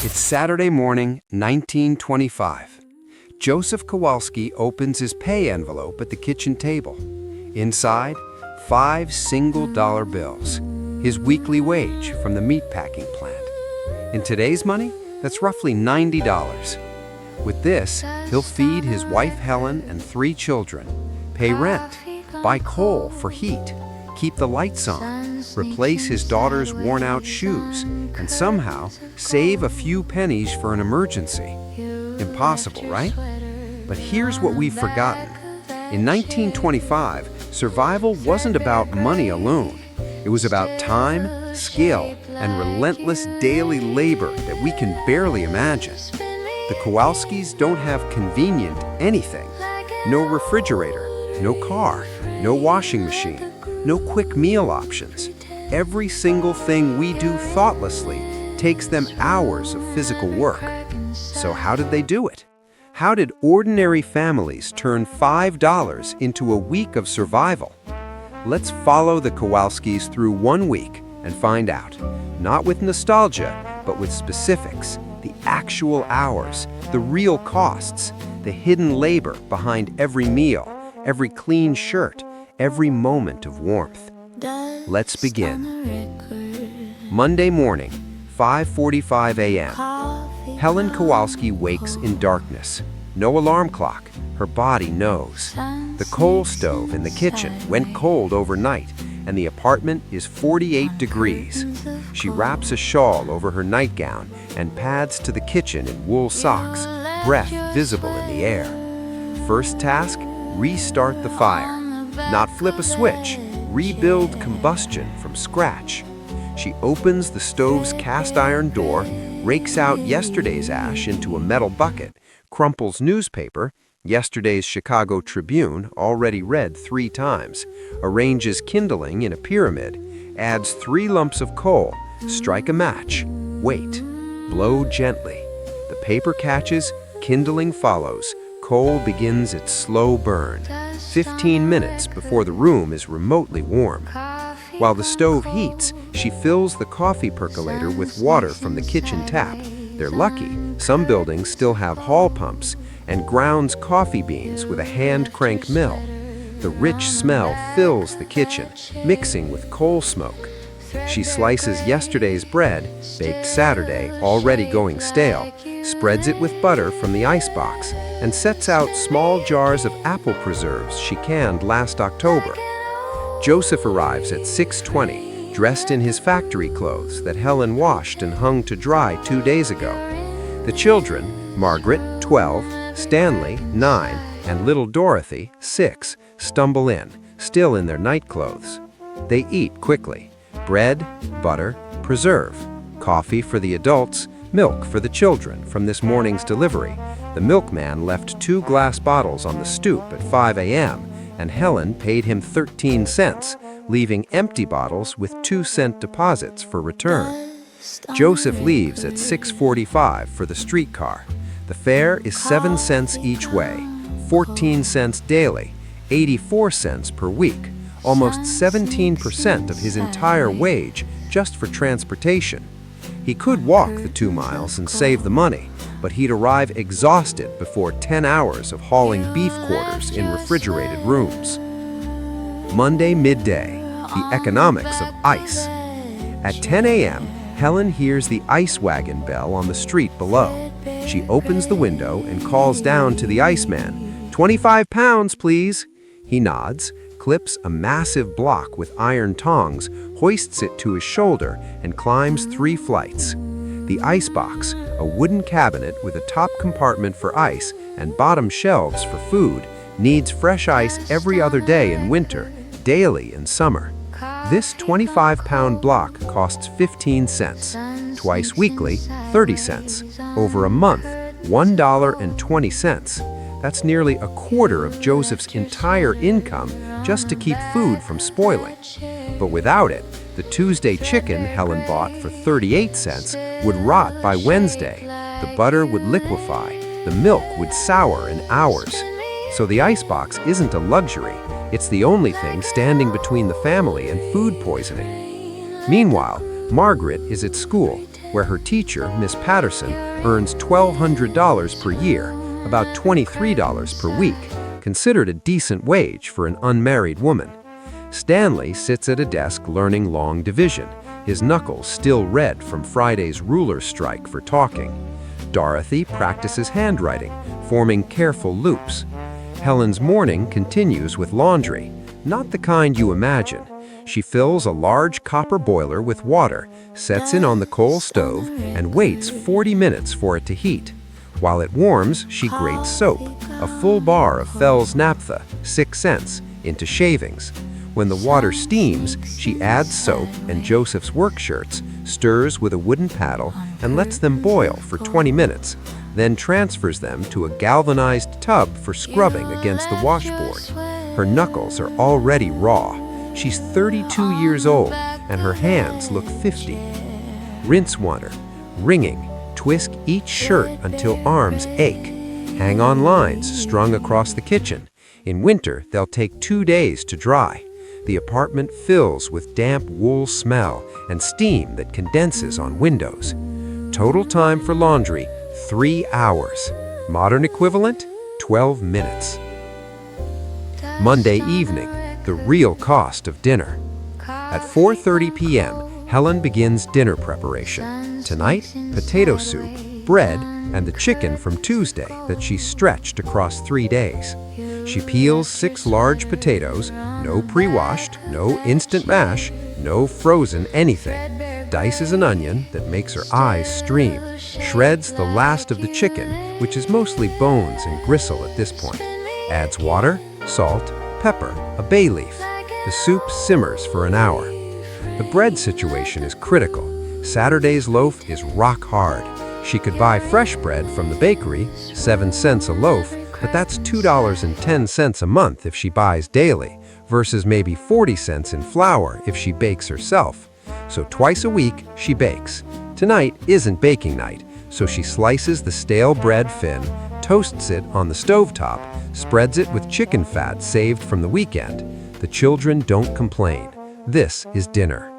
It's Saturday morning, 1925. Joseph Kowalski opens his pay envelope at the kitchen table. Inside, 5 single-dollar bills, his weekly wage from the meatpacking plant. In today's money, that's roughly $90. With this, he'll feed his wife Helen and 3 children, pay rent, buy coal for heat, keep the lights on, replace his daughter's worn-out shoes, and somehow save a few pennies for an emergency. Impossible, right? But here's what we've forgotten. In 1925, survival wasn't about money alone. It was about time, skill, and relentless daily labor that we can barely imagine. The Kowalskis don't have convenient anything. No refrigerator, no car, no washing machine, no quick meal options. Every single thing we do thoughtlessly takes them hours of physical work. So how did they do it? How did ordinary families turn $5 into a week of survival? Let's follow the Kowalskis through 1 week and find out, not with nostalgia, but with specifics, the actual hours, the real costs, the hidden labor behind every meal, every clean shirt, every moment of warmth. Let's begin. Monday morning, 5:45 a.m. Helen Kowalski wakes in darkness. No alarm clock. Her body knows. The coal stove in the kitchen went cold overnight, and the apartment is 48 degrees. She wraps a shawl over her nightgown and pads to the kitchen in wool socks, breath visible in the air. First task, restart the fire. Not flip a switch, rebuild combustion from scratch. She opens the stove's cast iron door, rakes out yesterday's ash into a metal bucket, crumples newspaper, yesterday's Chicago Tribune, already read 3 times, arranges kindling in a pyramid, adds 3 lumps of coal, strike a match, wait, blow gently. The paper catches, kindling follows, coal begins its slow burn. 15 minutes before the room is remotely warm. While the stove heats, she fills the coffee percolator with water from the kitchen tap. They're lucky, some buildings still have hall pumps, and grounds coffee beans with a hand crank mill. The rich smell fills the kitchen, mixing with coal smoke. She slices yesterday's bread, baked Saturday, already going stale, spreads it with butter from the icebox, and sets out small jars of apple preserves she canned last October. Joseph arrives at 6:20, dressed in his factory clothes that Helen washed and hung to dry 2 days ago. The children, Margaret, 12, Stanley, 9, and little Dorothy, 6, stumble in, still in their nightclothes. They eat quickly. Bread, butter, preserve, coffee for the adults, milk for the children from this morning's delivery. The milkman left 2 glass bottles on the stoop at 5 a.m., and Helen paid him 13 cents, leaving empty bottles with 2-cent deposits for return. Joseph leaves at 6:45 for the streetcar. The fare is 7 cents each way, 14 cents daily, 84 cents per week, almost 17% of his entire wage just for transportation. He could walk the 2 miles and save the money, but he'd arrive exhausted before 10 hours of hauling beef quarters in refrigerated rooms. Monday midday, the economics of ice. At 10 a.m., Helen hears the ice wagon bell on the street below. She opens the window and calls down to the iceman, 25 pounds, please. He nods, clips a massive block with iron tongs, hoists it to his shoulder, and climbs 3 flights. The icebox, a wooden cabinet with a top compartment for ice and bottom shelves for food, needs fresh ice every other day in winter, daily in summer. This 25-pound block costs 15 cents. Twice weekly, 30 cents. Over a month, $1.20. That's nearly a quarter of Joseph's entire income just to keep food from spoiling. But without it, the Tuesday chicken Helen bought for 38 cents would rot by Wednesday. The butter would liquefy. The milk would sour in hours. So the icebox isn't a luxury. It's the only thing standing between the family and food poisoning. Meanwhile, Margaret is at school. where her teacher, Miss Patterson, earns $1,200 per year, about $23 per week, considered a decent wage for an unmarried woman. Stanley sits at a desk learning long division, his knuckles still red from Friday's ruler strike for talking. Dorothy practices handwriting, forming careful loops. Helen's morning continues with laundry, not the kind you imagine. She fills a large copper boiler with water, sets it on the coal stove, and waits 40 minutes for it to heat. While it warms, she grates soap, a full bar of Fell's naphtha, 6 cents, into shavings. When the water steams, she adds soap and Joseph's work shirts, stirs with a wooden paddle, and lets them boil for 20 minutes, then transfers them to a galvanized tub for scrubbing against the washboard. Her knuckles are already raw. She's 32 years old, and her hands look 50. Rinse water, wringing, twist each shirt until arms ache. Hang on lines strung across the kitchen. In winter, they'll take 2 days to dry. The apartment fills with damp wool smell and steam that condenses on windows. Total time for laundry, 3 hours. Modern equivalent, 12 minutes. Monday evening, the real cost of dinner. At 4:30 p.m., Helen begins dinner preparation. Tonight, potato soup, bread, and the chicken from Tuesday that she stretched across 3 days. She peels 6 large potatoes, no pre-washed, no instant mash, no frozen anything. Dices an onion that makes her eyes stream. Shreds the last of the chicken, which is mostly bones and gristle at this point. Adds water, salt, pepper, a bay leaf. The soup simmers for an hour. The bread situation is critical. Saturday's loaf is rock hard. She could buy fresh bread from the bakery, 7 cents a loaf, but that's $2.10 a month if she buys daily, versus maybe 40 cents in flour if she bakes herself. So twice a week, she bakes. Tonight isn't baking night, so she slices the stale bread thin, toasts it on the stovetop, spreads it with chicken fat saved from the weekend. The children don't complain. This is dinner.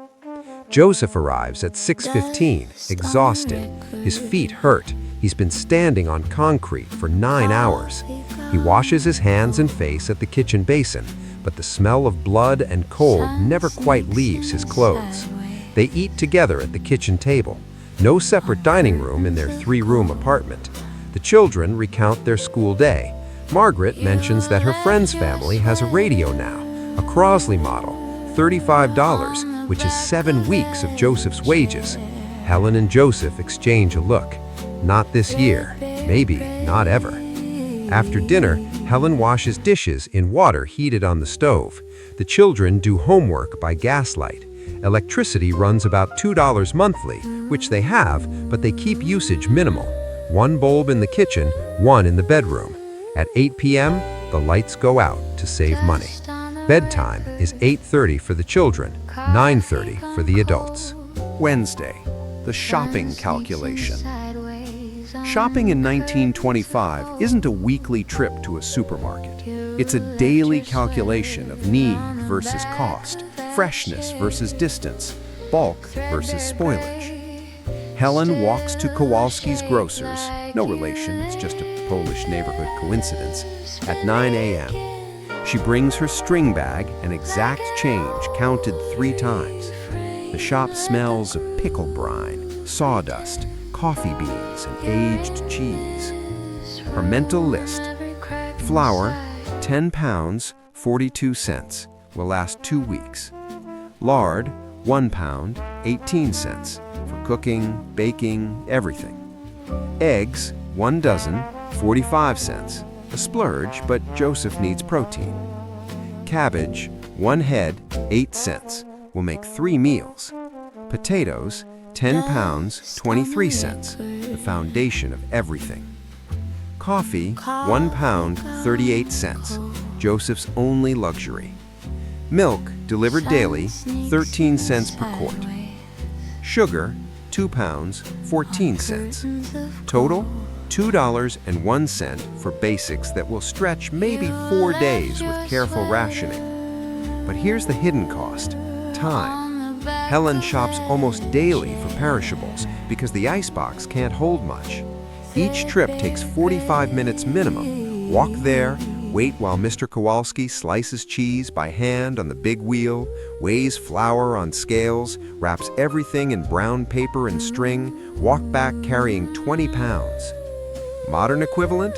Joseph arrives at 6:15, exhausted. His feet hurt. He's been standing on concrete for 9 hours. He washes his hands and face at the kitchen basin, but the smell of blood and cold never quite leaves his clothes. They eat together at the kitchen table. No separate dining room in their 3-room apartment. The children recount their school day. Margaret mentions that her friend's family has a radio now, a Crosley model, $35, which is 7 weeks of Joseph's wages. Helen and Joseph exchange a look. Not this year, maybe not ever. After dinner, Helen washes dishes in water heated on the stove. The children do homework by gaslight. Electricity runs about $2 monthly, which they have, but they keep usage minimal. 1 bulb in the kitchen, 1 in the bedroom. At 8 p.m., the lights go out to save money. Bedtime is 8:30 for the children, 9:30 for the adults. Wednesday, the shopping calculation. Shopping in 1925 isn't a weekly trip to a supermarket. It's a daily calculation of need versus cost, freshness versus distance, bulk versus spoilage. Helen walks to Kowalski's grocers, no relation, it's just a Polish neighborhood coincidence, at 9 a.m. She brings her string bag and exact change counted 3 times. The shop smells of pickle brine, sawdust, coffee beans, and aged cheese. Her mental list: flour, 10 pounds, 42 cents, will last 2 weeks. Lard, 1 pound, 18 cents, for cooking, baking, everything. Eggs, 1 dozen, 45 cents, a splurge, but Joseph needs protein. Cabbage, 1 head, 8 cents, will make 3 meals. Potatoes, 10 pounds, 23 cents, the foundation of everything. Coffee, 1 pound, 38 cents, Joseph's only luxury. Milk, delivered daily, 13 cents per quart. Sugar, 2 pounds, 14 cents. Total, $2.01 for basics that will stretch maybe 4 days with careful rationing. But here's the hidden cost: time. Helen shops almost daily for perishables because the icebox can't hold much. Each trip takes 45 minutes minimum. Walk there, wait while Mr. Kowalski slices cheese by hand on the big wheel, weighs flour on scales, wraps everything in brown paper and string, walk back carrying 20 pounds. Modern equivalent?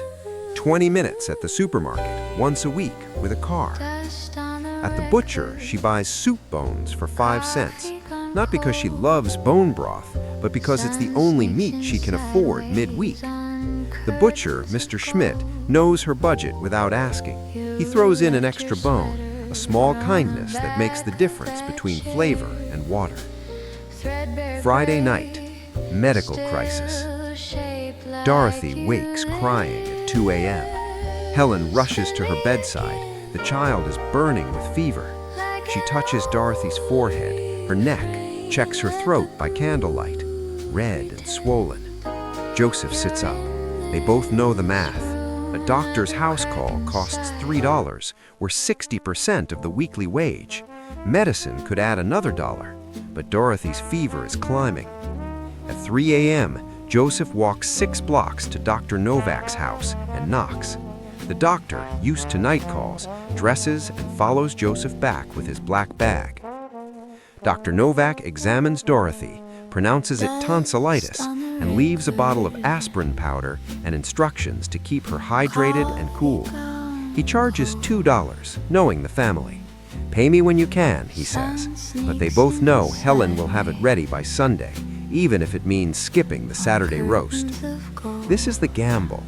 20 minutes at the supermarket, once a week, with a car. At the butcher, she buys soup bones for 5 cents. Not because she loves bone broth, but because it's the only meat she can afford midweek. The butcher, Mr. Schmidt, knows her budget without asking. He throws in an extra bone, a small kindness that makes the difference between flavor and water. Friday night, medical crisis. Dorothy wakes crying at 2 a.m. Helen rushes to her bedside. The child is burning with fever. She touches Dorothy's forehead, her neck, checks her throat by candlelight, red and swollen. Joseph sits up. They both know the math. A doctor's house call costs $3, or 60% of the weekly wage. Medicine could add another $1, but Dorothy's fever is climbing. At 3 a.m., Joseph walks 6 blocks to Dr. Novak's house and knocks. The doctor, used to night calls, dresses and follows Joseph back with his black bag. Dr. Novak examines Dorothy, pronounces it tonsillitis, and leaves a bottle of aspirin powder and instructions to keep her hydrated and cool. He charges $2, knowing the family. "Pay me when you can," he says, but they both know Helen will have it ready by Sunday, even if it means skipping the Saturday roast. This is the gamble.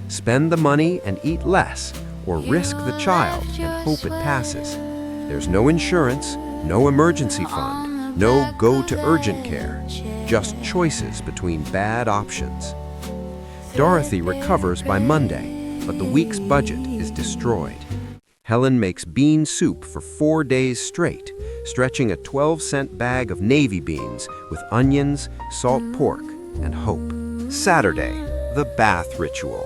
Spend the money and eat less, or risk the child and hope it passes. There's no insurance, no emergency fund, no go to urgent care, just choices between bad options. Dorothy recovers by Monday, but the week's budget is destroyed. Helen makes bean soup for 4 days straight, stretching a 12-cent bag of navy beans with onions, salt pork, and hope. Saturday, the bath ritual.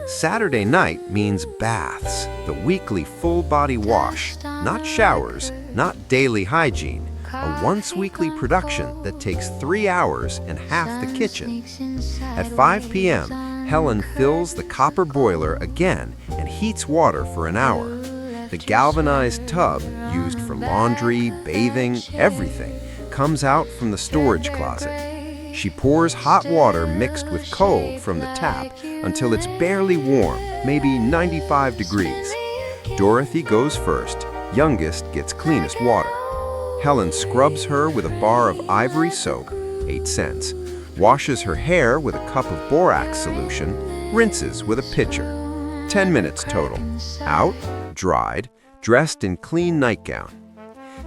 Saturday night means baths, the weekly full-body wash, not showers, not daily hygiene, a once-weekly production that takes 3 hours and half the kitchen. At 5 p.m., Helen fills the copper boiler again and heats water for an hour. The galvanized tub, used for laundry, bathing, everything, comes out from the storage closet. She pours hot water mixed with cold from the tap until it's barely warm, maybe 95 degrees. Dorothy goes first, youngest gets cleanest water. Helen scrubs her with a bar of ivory soap, 8 cents, washes her hair with a cup of borax solution, rinses with a pitcher. 10 minutes total. Out, dried, dressed in clean nightgown.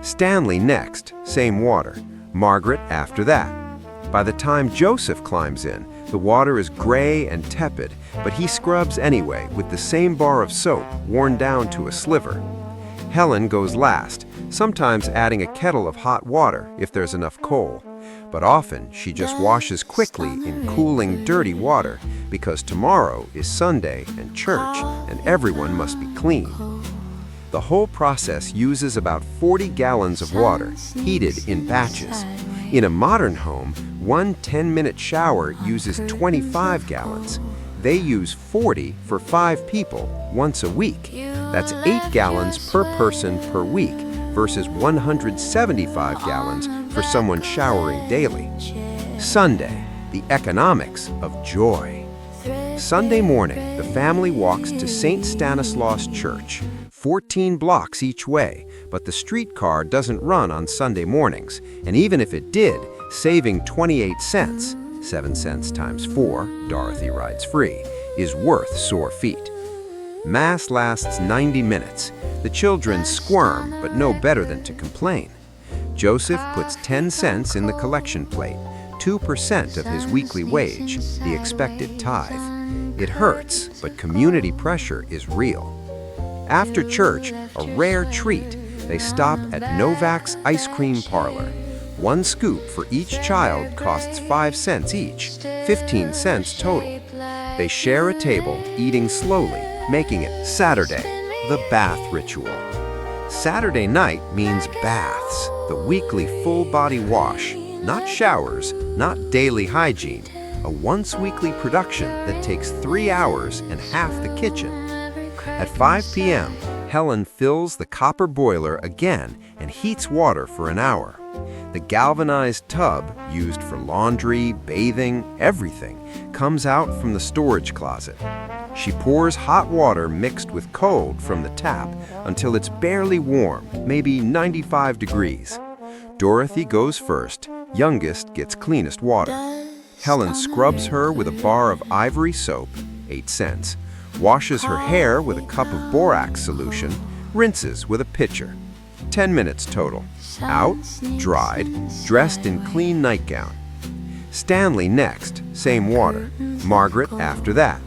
Stanley next, same water. Margaret after that. By the time Joseph climbs in, the water is gray and tepid, but he scrubs anyway with the same bar of soap worn down to a sliver. Helen goes last, sometimes adding a kettle of hot water if there's enough coal. But often she just washes quickly in cooling, dirty water because tomorrow is Sunday and church and everyone must be clean. The whole process uses about 40 gallons of water, heated in batches. In a modern home, one 10-minute shower uses 25 gallons. They use 40 for 5 people once a week. That's 8 gallons per person per week versus 175 gallons for someone showering daily. Sunday, the economics of joy. Sunday morning, the family walks to St. Stanislaus Church, 14 blocks each way, but the streetcar doesn't run on Sunday mornings, and even if it did, saving 28 cents, 7 cents times 4, Dorothy rides free, is worth sore feet. Mass lasts 90 minutes. The children squirm, but know better than to complain. Joseph puts 10 cents in the collection plate, 2% of his weekly wage, the expected tithe. It hurts, but community pressure is real. After church, a rare treat, they stop at Novak's Ice Cream Parlor. 1 scoop for each child costs 5 cents each, 15 cents total. They share a table, eating slowly, making it Saturday, the bath ritual. Saturday night means baths, the weekly full-body wash, not showers, not daily hygiene, a once-weekly production that takes 3 hours and half the kitchen. At 5 p.m., Helen fills the copper boiler again and heats water for an hour. The galvanized tub, used for laundry, bathing, everything, comes out from the storage closet. She pours hot water mixed with cold from the tap until it's barely warm, maybe 95 degrees. Dorothy goes first, youngest gets cleanest water. Helen scrubs her with a bar of ivory soap, 8 cents, washes her hair with a cup of borax solution, rinses with a pitcher. 10 minutes total. Out, dried, dressed in clean nightgown. Stanley next, same water. Margaret after that.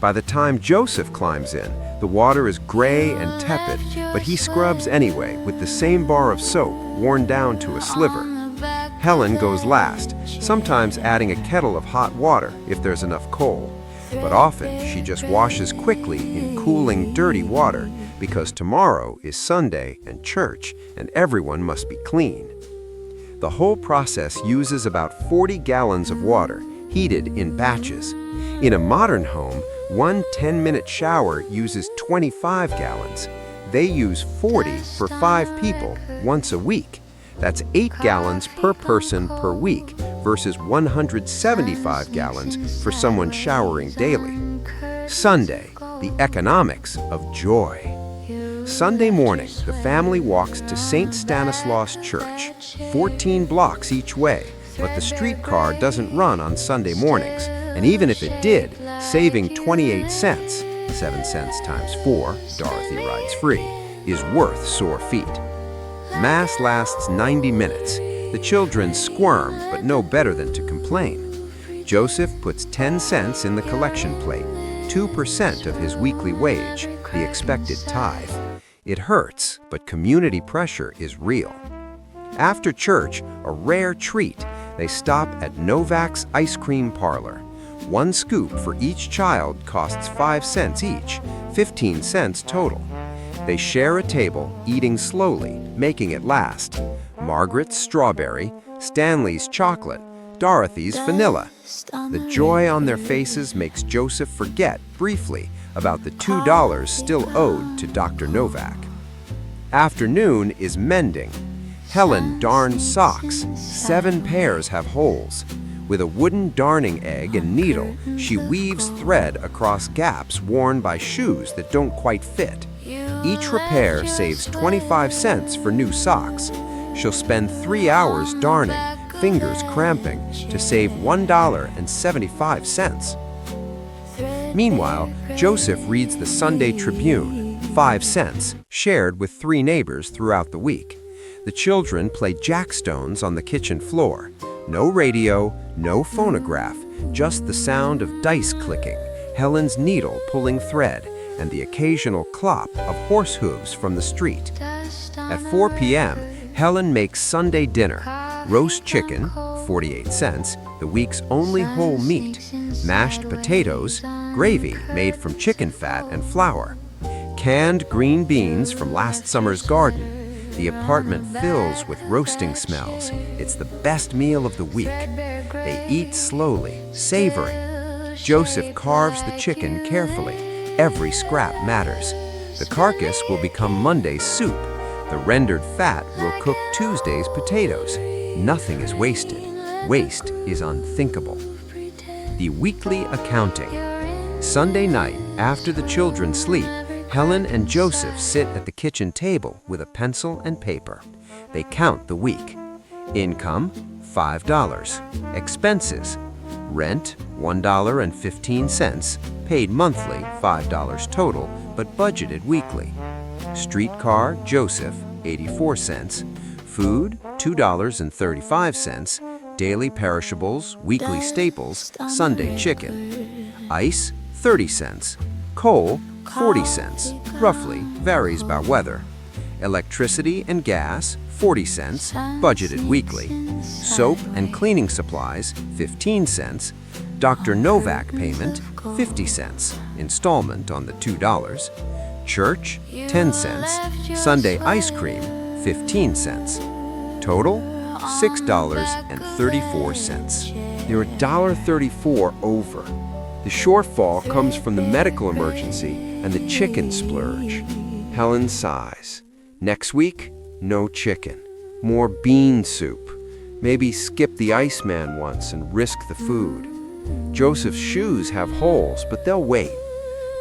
By the time Joseph climbs in, the water is gray and tepid, but he scrubs anyway with the same bar of soap worn down to a sliver. Helen goes last, sometimes adding a kettle of hot water if there's enough coal. But often she just washes quickly in cooling, dirty water because tomorrow is Sunday and church and everyone must be clean. The whole process uses about 40 gallons of water, heated in batches. In a modern home, one 10-minute shower uses 25 gallons. They use 40 for 5 people once a week. That's 8 gallons per person per week versus 175 gallons for someone showering daily. Sunday, the economics of joy. Sunday morning, the family walks to St. Stanislaus Church, 14 blocks each way, but the streetcar doesn't run on Sunday mornings, and even if it did, saving 28 cents, 7 cents times 4, Dorothy rides free, is worth sore feet. Mass lasts 90 minutes. The children squirm, but know better than to complain. Joseph puts 10 cents in the collection plate, 2% of his weekly wage, the expected tithe. It hurts, but community pressure is real. After church, a rare treat, they stop at Novak's Ice Cream Parlor. 1 scoop for each child costs 5 cents each, 15 cents total. They share a table, eating slowly, making it last. Margaret's strawberry, Stanley's chocolate, Dorothy's vanilla. The joy on their faces makes Joseph forget, briefly, about the $2 still owed to Dr. Novak. Afternoon is mending. Helen darns socks. 7 pairs have holes. With a wooden darning egg and needle, she weaves thread across gaps worn by shoes that don't quite fit. Each repair saves 25 cents for new socks. She'll spend 3 hours darning, fingers cramping, to save $1.75. Meanwhile, Joseph reads the Sunday Tribune, 5 cents, shared with 3 neighbors throughout the week. The children play jackstones on the kitchen floor. No radio, no phonograph, just the sound of dice clicking, Helen's needle pulling thread, and the occasional clop of horse hooves from the street. At 4 p.m., Helen makes Sunday dinner. Roast chicken, 48 cents, the week's only whole meat. Mashed potatoes, gravy made from chicken fat and flour. Canned green beans from last summer's garden. The apartment fills with roasting smells. It's the best meal of the week. They eat slowly, savoring. Joseph carves the chicken carefully. Every scrap matters. The carcass will become Monday's soup. The rendered fat will cook Tuesday's potatoes. Nothing is wasted. Waste is unthinkable. The weekly accounting. Sunday night, after the children sleep, Helen and Joseph sit at the kitchen table with a pencil and paper. They count the week. Income, $5. Expenses, rent, $1.15, paid monthly, $5 total, but budgeted weekly. Streetcar, Joseph, 84 cents. Food, $2.35. Daily perishables, weekly staples, Sunday chicken. Ice, 30 cents. Coal, 40 cents, roughly, varies by weather. Electricity and gas, 40 cents, budgeted weekly. Soap and cleaning supplies, 15 cents. Dr. Novak payment, 50 cents, installment on the $2. Church, 10 cents. Sundae ice cream, 15 cents. Total, $6.34. They're $1.34 over. The shortfall comes from the medical emergency and the chicken splurge. Helen sighs. Next week, no chicken. More bean soup. Maybe skip the Iceman once and risk the food. Joseph's shoes have holes, but they'll wait.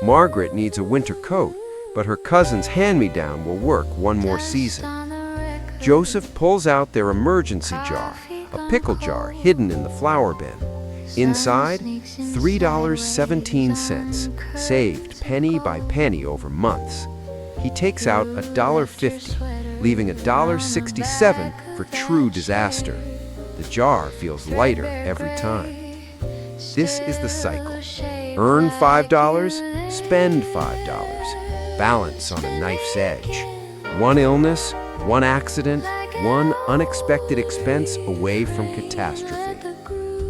Margaret needs a winter coat, but her cousin's hand-me-down will work one more season. Joseph pulls out their emergency jar, a pickle jar hidden in the flour bin. Inside, $3.17, saved penny by penny over months. He takes out $1.50, leaving $1.67 for true disaster. The jar feels lighter every time. This is the cycle. Earn $5, spend $5. Balance on a knife's edge. One illness, one accident, one unexpected expense away from catastrophe.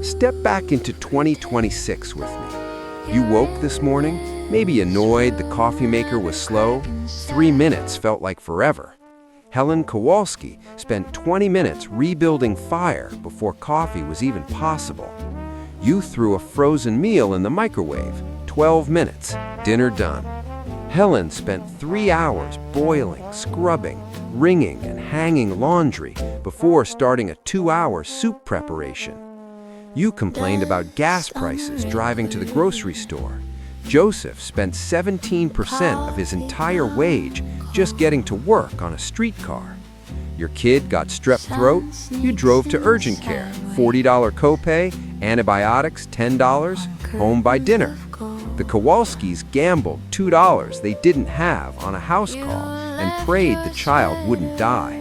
Step back into 2026 with me. You woke this morning, maybe annoyed the coffee maker was slow. 3 minutes felt like forever. Helen Kowalski spent 20 minutes rebuilding fire before coffee was even possible. You threw a frozen meal in the microwave, 12 minutes, dinner done. Helen spent 3 hours boiling, scrubbing, wringing, and hanging laundry before starting a 2-hour soup preparation. You complained about gas prices driving to the grocery store. Joseph spent 17% of his entire wage just getting to work on a streetcar. Your kid got strep throat, you drove to urgent care, $40 copay, antibiotics $10, home by dinner. The Kowalskis gambled $2 they didn't have on a house call and prayed the child wouldn't die.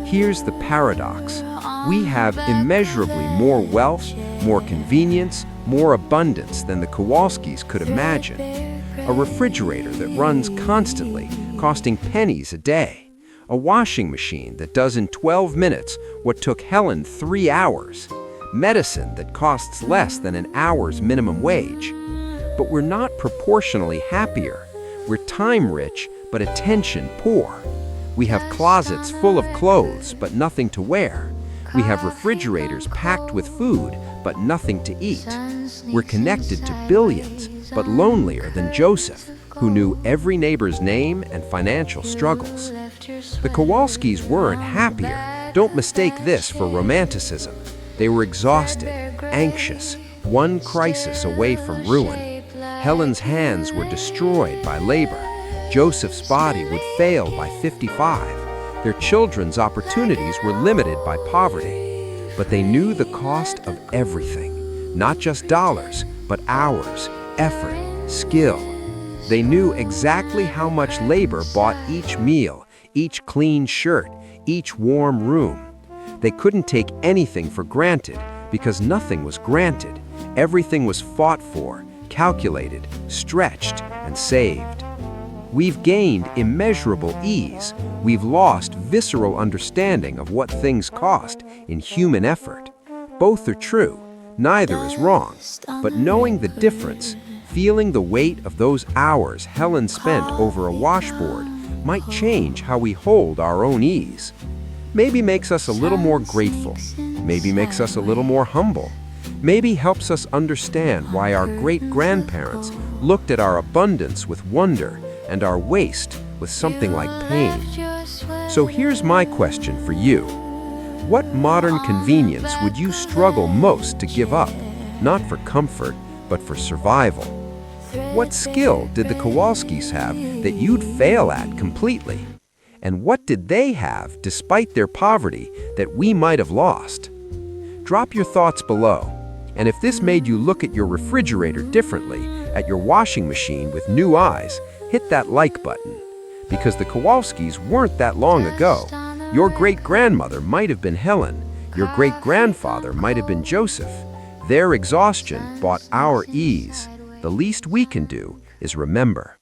Here's the paradox. We have immeasurably more wealth, more convenience, more abundance than the Kowalskis could imagine. A refrigerator that runs constantly, costing pennies a day. A washing machine that does in 12 minutes what took Helen 3 hours. Medicine that costs less than an hour's minimum wage. But we're not proportionally happier. We're time-rich, but attention poor. We have closets full of clothes, but nothing to wear. We have refrigerators packed with food, but nothing to eat. We're connected to billions, but lonelier than Joseph, who knew every neighbor's name and financial struggles. The Kowalskis weren't happier. Don't mistake this for romanticism. They were exhausted, anxious, one crisis away from ruin. Helen's hands were destroyed by labor. Joseph's body would fail by 55. Their children's opportunities were limited by poverty. But they knew the cost of everything, not just dollars, but hours, effort, skill. They knew exactly how much labor bought each meal, each clean shirt, each warm room. They couldn't take anything for granted because nothing was granted. Everything was fought for, calculated, stretched, and saved. We've gained immeasurable ease. We've lost visceral understanding of what things cost in human effort. Both are true. Neither is wrong. But knowing the difference, feeling the weight of those hours Helen spent over a washboard might change how we hold our own ease. Maybe makes us a little more grateful. Maybe makes us a little more humble. Maybe helps us understand why our great-grandparents looked at our abundance with wonder and our waste with something like pain. So here's my question for you. What modern convenience would you struggle most to give up, not for comfort, but for survival? What skill did the Kowalskis have that you'd fail at completely? And what did they have, despite their poverty, that we might have lost? Drop your thoughts below. And if this made you look at your refrigerator differently, at your washing machine with new eyes, hit that like button. Because the Kowalskis weren't that long ago. Your great-grandmother might have been Helen. Your great-grandfather might have been Joseph. Their exhaustion bought our ease. The least we can do is remember.